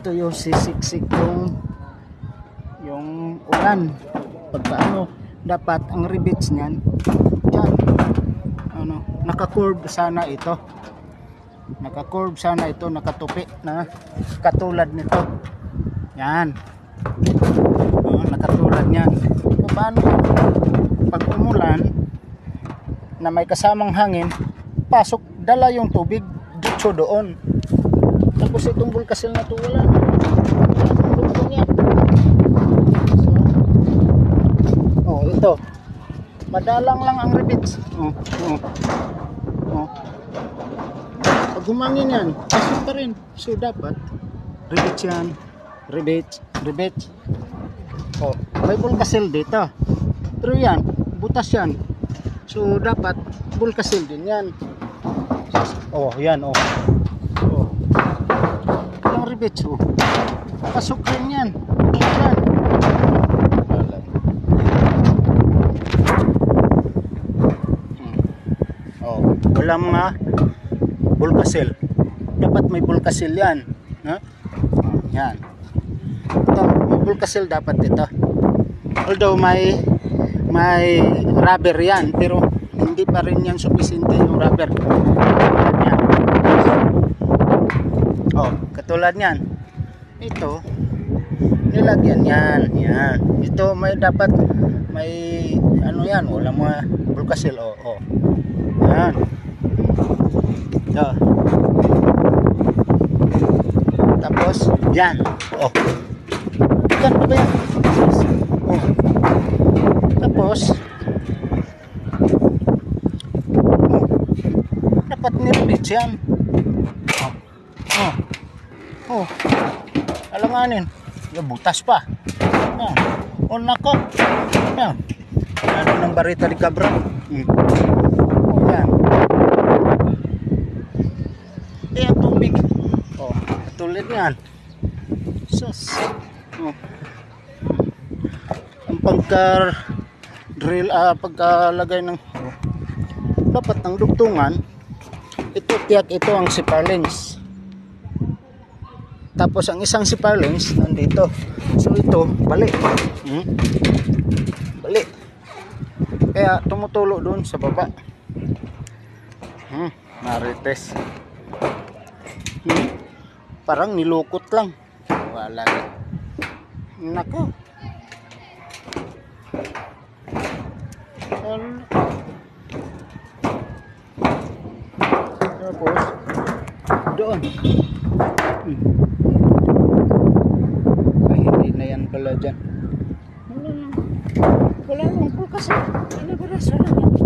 Ito yung sisiksik yung ulan. Pagpaano, dapat ang rivets niyan diyan, ano, naka-curve sana ito. Naka-curve sana ito, nakatupi na katulad nito. Yan. Nakatulad niyan. Paano pag umulan na may kasamang hangin, pasok, dala yung tubig dito doon. Tapos itong bulkasil na to wala niya. So, ito madalang lang ang rivets. Pag humangin yan, pasok pa rin. So dapat rivets yan, rivets. May bulkasil dito, pero yan butas yan. So dapat bulkasil din yan. Yan yung rivets, pasok rin yan. Yan. Wala mga bulkasil. Dapat may bulkasil yan. Yan. Ito, may bulkasil dapat ito. Although may rubber yan, pero hindi pa rin yan sufficiente yung rubber. Katulad yan. Ito, nilagyan yan. Ito may dapat may ano yan, wala mga bulkasil. Yan. Tapos yan. Yan ba yan? Tapos dapat niribits yan. Alanganin, butas pa. Yan. Nako. Yan. Ano ng barita di Cabra? Yan. Ang tubig. Tulad yan. Sus. Ang pagka-drill, pagkalagay ng dapat ng dugtungan, ito tiyak, ito ang sipalings. Tapos ang isang sipalings nandito. So ito, balik. Balik. Kaya tumutulo doon sa baba. Marites. Parang nilukot lang. Wala. Nako. Tapos doon. Ay, hindi na yan pala dyan. Wala lang po kasi. Wala lang yan.